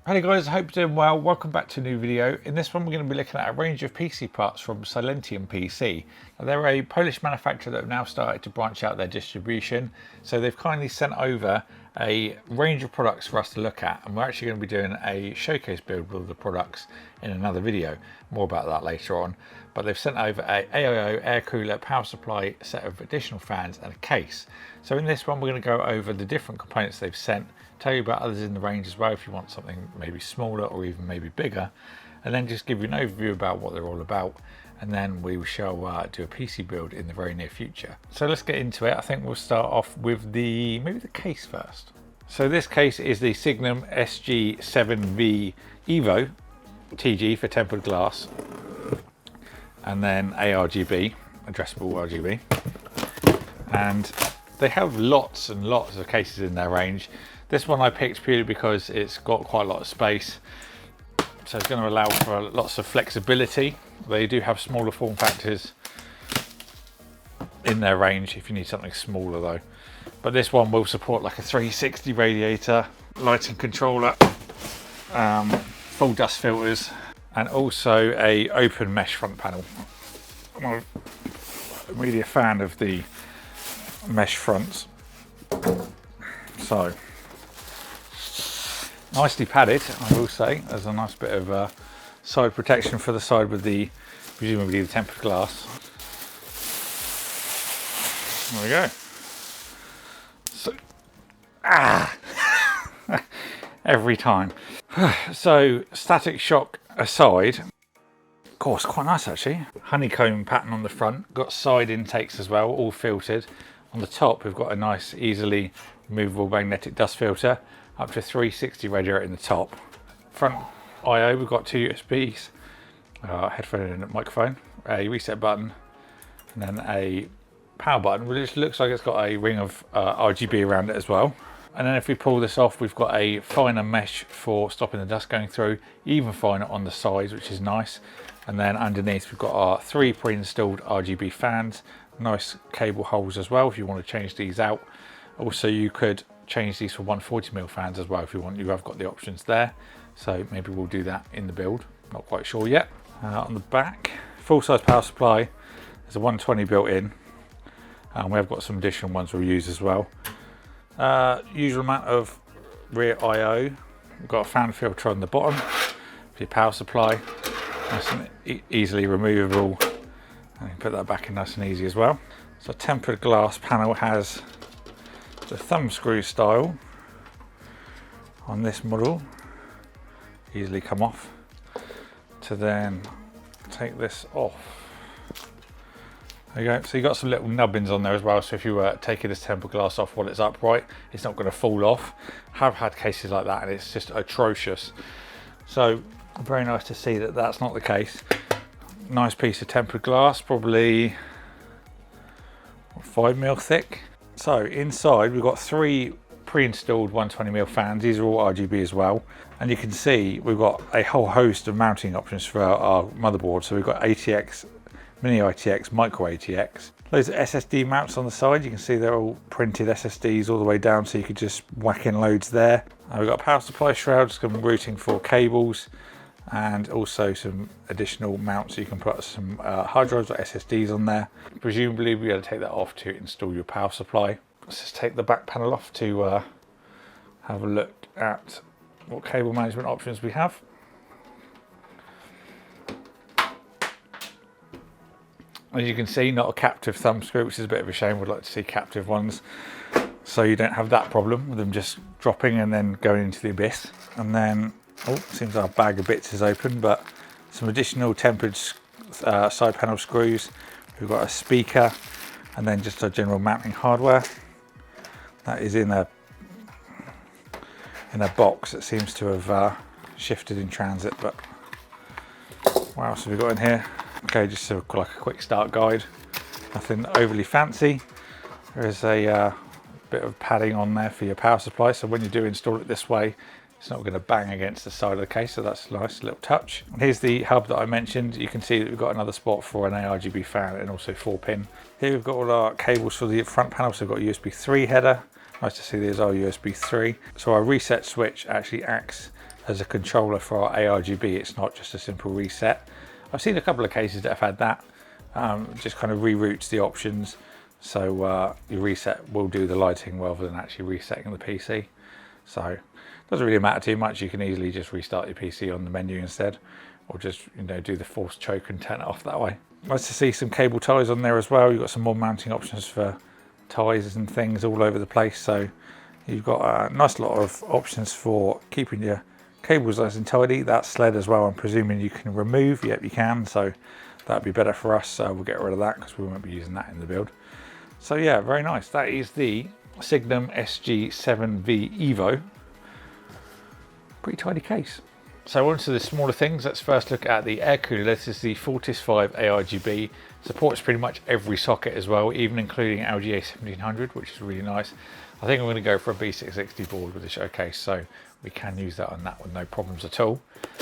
Hey guys, I hope you're doing well. Welcome back to a new video. In this one we're going to be looking at a range of PC parts from Silentium PC. Now, they're a Polish manufacturer that have now started to branch out their distribution. So they've kindly sent over a range of products for us to look at, and we're actually going to be doing a showcase build with the products in another video. More about that later on. But they've sent over a AIO air cooler, power supply, set of additional fans and a case. So in this one we're going to go over the different components they've sent, tell you about others in the range as well if you want something maybe smaller or even maybe bigger, and then just give you an overview about what they're all about, and then we shall do a PC build in the very near future. So let's get into it. I think we'll start off with maybe the case first. So this case is the Signum SG7V Evo TG for tempered glass, and then ARGB, addressable RGB, and they have lots and lots of cases in their range. This one I picked purely because it's got quite a lot of space, so it's going to allow for lots of flexibility. They do have smaller form factors in their range if you need something smaller though. But this one will support like a 360 radiator, lighting controller, full dust filters, and also a open mesh front panel. I'm really a fan of the mesh fronts. So nicely padded, I will say. There's a nice bit of side protection for the side with the presumably the tempered glass. There we go. So, every time. So static shock aside, of course, quite nice actually. Honeycomb pattern on the front, got side intakes as well, all filtered. On the top we've got a nice easily removable magnetic dust filter, up to 360 radiator in the top. Front I/O, we've got two USBs, headphone and a microphone, a reset button, and then a power button, which looks like it's got a ring of RGB around it as well. And then if we pull this off, we've got a finer mesh for stopping the dust going through, even finer on the sides, which is nice. And then underneath we've got our three pre-installed RGB fans, nice cable holes as well if you want to change these out. Also you could change these for 140mm fans as well if you want. You have got the options there, so maybe we'll do that in the build, not quite sure yet. On the back, full size power supply, there's a 120 built in, and we have got some additional ones we'll use as well. Usual amount of rear I/O, we've got a fan filter on the bottom for your power supply, nice and easily removable, and you can put that back in nice and easy as well. So tempered glass panel has the thumb screw style on this model, easily come off. To then take this off, there you go. So you got some little nubbins on there as well, so if you were taking this tempered glass off while it's upright, it's not going to fall off. I've had cases like that and it's just atrocious, so very nice to see that that's not the case. Nice piece of tempered glass, probably 5mm thick. So inside we've got three pre-installed 120mm fans. These are all RGB as well, and you can see we've got a whole host of mounting options for our motherboard. So we've got ATX, mini ATX, micro ATX, loads of SSD mounts on the side. You can see they're all printed SSDs all the way down, so you could just whack in loads there. We've got a power supply shroud, some routing for cables, and also some additional mounts, so you can put some hard drives or SSDs on there. Presumably we'll be able to take that off to install your power supply. Let's just take the back panel off to have a look at what cable management options we have. As you can see, not a captive thumb screw, which is a bit of a shame. We'd like to see captive ones, so you don't have that problem with them just dropping and then going into the abyss. And then, oh, seems our bag of bits is open, but some additional tempered side panel screws. We've got a speaker, and then just our general mounting hardware. That is in a box that seems to have shifted in transit. But what else have we got in here? Okay, just like a quick start guide. Nothing overly fancy. There is a bit of padding on there for your power supply, so when you do install it this way, it's not going to bang against the side of the case, so that's a nice little touch. And here's the hub that I mentioned. You can see that we've got another spot for an ARGB fan and also 4-pin. Here we've got all our cables for the front panel, so we've got a USB 3 header. Nice to see there's our USB 3. So our reset switch actually acts as a controller for our ARGB. It's not just a simple reset. I've seen a couple of cases that have had that. Just kind of reroutes the options, so your reset will do the lighting rather than actually resetting the PC. So it doesn't really matter too much. You can easily just restart your PC on the menu instead, or just, you know, do the force choke and turn it off that way. Nice to see some cable ties on there as well. You've got some more mounting options for ties and things all over the place, so you've got a nice lot of options for keeping your cables nice and tidy. That sled as well, I'm presuming you can remove. Yep, you can, so that'd be better for us, so we'll get rid of that because we won't be using that in the build. So yeah, very nice. That is the Signum SG7V Evo. Pretty tidy case. So on to the smaller things. Let's first look at the air cooler. This is the Fortis 5 ARGB. Supports pretty much every socket as well, even including LGA 1700, which is really nice. I think I'm going to go for a B660 board with the showcase, so we can use that on that with no problems at all.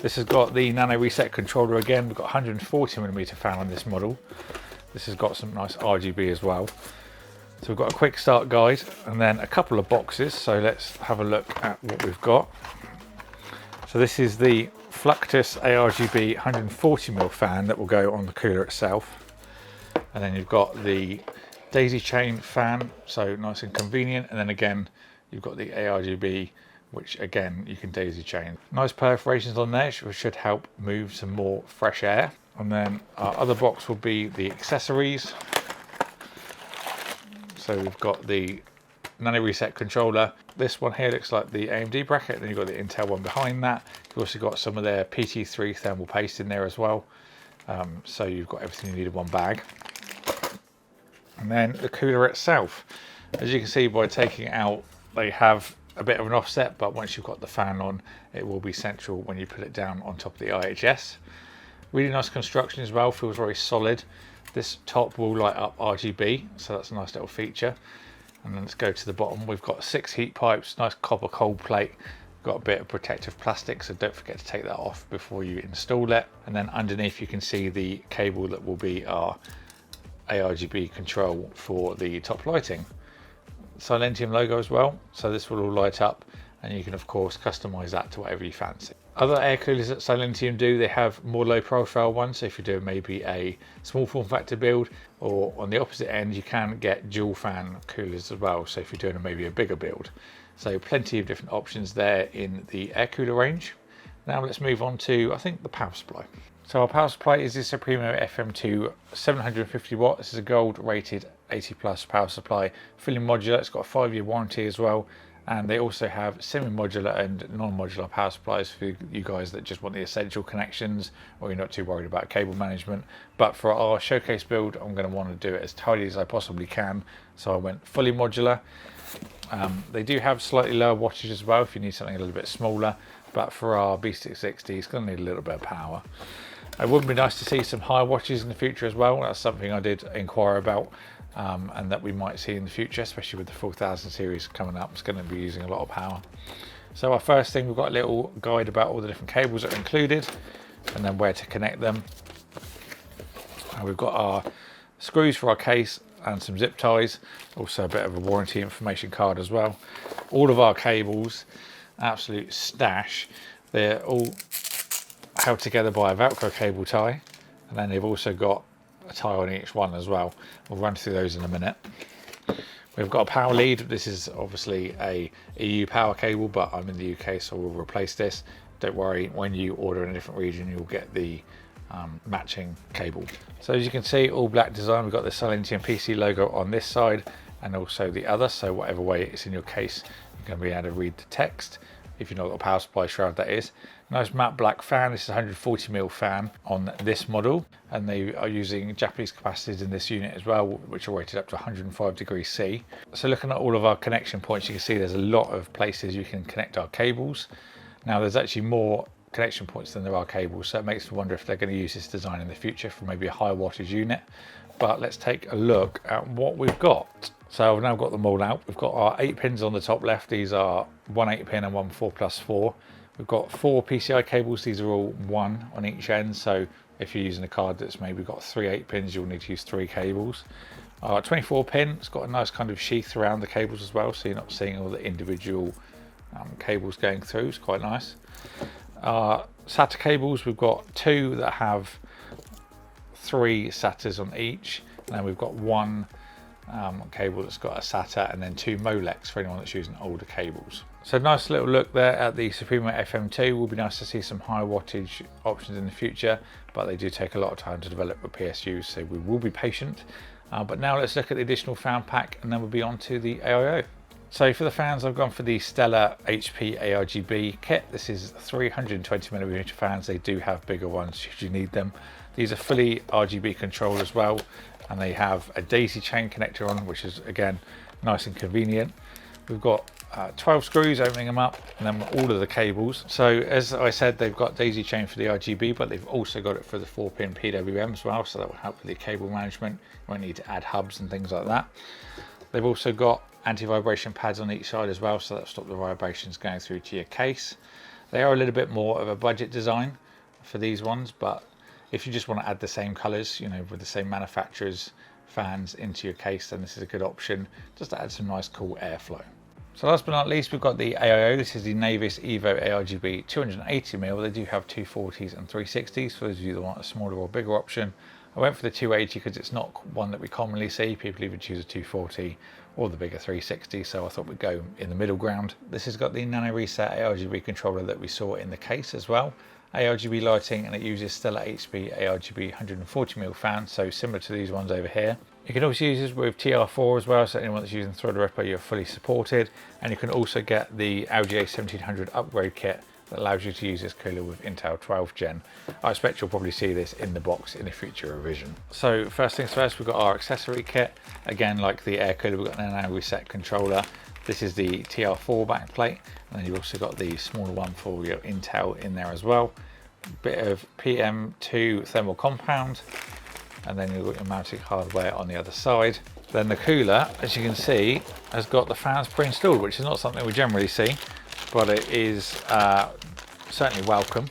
This has got the nano reset controller again. We've got 140mm fan on this model. This has got some nice RGB as well. So we've got a quick start guide and then a couple of boxes. So let's have a look at what we've got. So this is the Fluctus ARGB 140mm fan that will go on the cooler itself. And then you've got the daisy chain fan, so nice and convenient. And then again, you've got the ARGB, which again, you can daisy chain. Nice perforations on there, which should help move some more fresh air. And then our other box will be the accessories. So we've got the nano reset controller. This one here looks like the AMD bracket, then you've got the Intel one behind that. You've also got some of their PT3 thermal paste in there as well. So you've got everything you need in one bag. And then the cooler itself. As you can see by taking it out, they have a bit of an offset, but once you've got the fan on, it will be central when you put it down on top of the IHS. Really nice construction as well, feels very solid. This top will light up RGB, so that's a nice little feature. And then let's go to the bottom. We've got 6 heat pipes, nice copper cold plate. Got a bit of protective plastic, so don't forget to take that off before you install it. And then underneath you can see the cable that will be our ARGB control for the top lighting. Silentium logo as well, so this will all light up, and you can of course customize that to whatever you fancy. Other air coolers that Silentium do, they have more low profile ones, so if you're doing maybe a small form factor build, or on the opposite end you can get dual fan coolers as well, so if you're doing maybe a bigger build. So plenty of different options there in the air cooler range. Now let's move on to, I think, the power supply. So our power supply is the Supremo FM2 750 watt. This is a gold rated 80 plus power supply, fully modular. It's got a 5-year warranty as well. And they also have semi-modular and non-modular power supplies for you guys that just want the essential connections, or you're not too worried about cable management. But for our showcase build, I'm going to want to do it as tidy as I possibly can. So I went fully modular. They do have slightly lower wattage as well if you need something a little bit smaller. But for our B660, it's going to need a little bit of power. It would be nice to see some higher wattages in the future as well. That's something I did inquire about, and that we might see in the future, especially with the 4000 series coming up. It's going to be using a lot of power. So our first thing, we've got a little guide about all the different cables that are included, and then where to connect them. We've got our screws for our case and some zip ties, also a bit of a warranty information card as well. All of our cables, absolute stash. They're all held together by a Velcro cable tie, and then they've also got a tie on each one as well. We'll run through those in a minute. We've got a power lead. This is obviously a EU power cable, but I'm in the UK, so we'll replace this. Don't worry, when you order in a different region, you'll get the matching cable. So as you can see, all black design. We've got the Silentium PC logo on this side and also the other, so whatever way it's in your case, you're going to be able to read the text if you know what a power supply shroud that is. Nice matte black fan. This is a 140mm fan on this model, and they are using Japanese capacitors in this unit as well, which are rated up to 105 degrees C. So looking at all of our connection points, you can see there's a lot of places you can connect our cables. Now there's actually more connection points than there are cables, so it makes me wonder if they're going to use this design in the future for maybe a high wattage unit. But let's take a look at what we've got. So I've now got them all out. We've got our 8 pins on the top left. These are one 8-pin and one 4+4. We've got 4 PCI cables. These are all 1 on each end. So if you're using a card that's maybe got 3 8-pins, you'll need to use 3 cables. 24-pin, it's got a nice kind of sheath around the cables as well, so you're not seeing all the individual cables going through. It's quite nice. Our SATA cables, we've got 2 that have 3 SATAs on each, and then we've got 1 cable that's got a SATA, and then 2 Molex for anyone that's using older cables. So nice little look there at the Supremo FM2. Will be nice to see some high wattage options in the future, but they do take a lot of time to develop with PSU, so we will be patient. But now let's look at the additional fan pack, and then we'll be on to the AIO. So for the fans, I've gone for the Stellar HP ARGB kit. This is 320mm fans. They do have bigger ones should you need them. These are fully RGB controlled as well, and they have a daisy chain connector on, which is again nice and convenient. We've got 12 screws opening them up, and then all of the cables. So as I said, they've got daisy chain for the RGB, but they've also got it for the 4-pin PWM as well, so that will help with the cable management. You won't need to add hubs and things like that. They've also got anti-vibration pads on each side as well, so that'll stop the vibrations going through to your case. They are a little bit more of a budget design for these ones, but if you just want to add the same colors, you know, with the same manufacturer's fans into your case, then this is a good option just to add some nice cool airflow. So last but not least, we've got the AIO. This is the Navis Evo ARGB 280mm. They do have 240s and 360s for those of you that want a smaller or bigger option. I went for the 280 because it's not one that we commonly see. People either choose a 240 or the bigger 360, so I thought we'd go in the middle ground. This has got the Nano Reset ARGB controller that we saw in the case as well. ARGB lighting, and it uses Stellar HP ARGB 140mm fan, so similar to these ones over here. You can also use this with TR4 as well, so anyone that's using Threadripper, you're fully supported. And you can also get the LGA 1700 upgrade kit that allows you to use this cooler with Intel 12 Gen. I expect you'll probably see this in the box in a future revision. So first things first, we've got our accessory kit. Again, like the air cooler, we've got an Nano Reset controller. This is the TR4 backplate, and then you've also got the smaller one for your Intel in there as well. Bit of PM2 thermal compound, and then you've got your mounting hardware on the other side. Then the cooler, as you can see, has got the fans pre-installed, which is not something we generally see, but it is certainly welcome.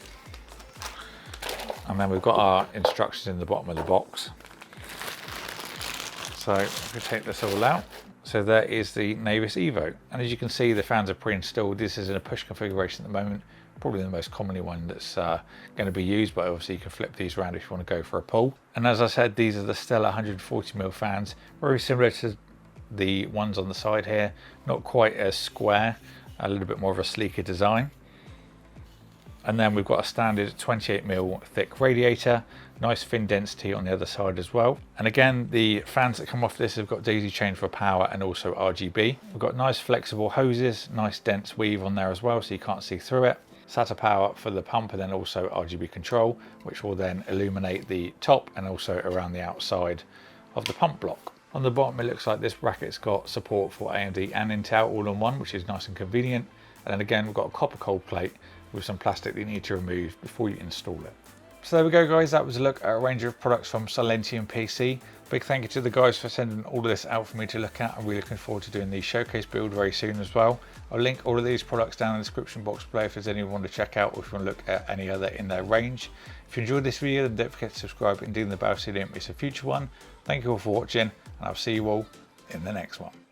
And then we've got our instructions in the bottom of the box. So if we take this all out, so there is the Navis Evo, and as you can see, the fans are pre-installed. This is in a push configuration at the moment, probably the most commonly one that's going to be used, but obviously you can flip these around if you want to go for a pull. And as I said, these are the Stellar 140mm fans, very similar to the ones on the side here, not quite as square, a little bit more of a sleeker design. And then we've got a standard 28mm thick radiator, nice fin density on the other side as well. And again, the fans that come off this have got daisy chain for power and also RGB. We've got nice flexible hoses, nice dense weave on there as well, so you can't see through it. SATA power for the pump, and then also RGB control, which will then illuminate the top and also around the outside of the pump block. On the bottom, it looks like this bracket's got support for AMD and Intel all in one, which is nice and convenient. And then again, we've got a copper cold plate with some plastic that you need to remove before you install it. So there we go, guys. That was a look at a range of products from Silentium PC. Big thank you to the guys for sending all of this out for me to look at. I'm really looking forward to doing the showcase build very soon as well. I'll link all of these products down in the description box below if there's anyone to check out, or if you want to look at any other in their range. If you enjoyed this video, then don't forget to subscribe and ding the bell so you don't miss a future one. Thank you all for watching, and I'll see you all in the next one.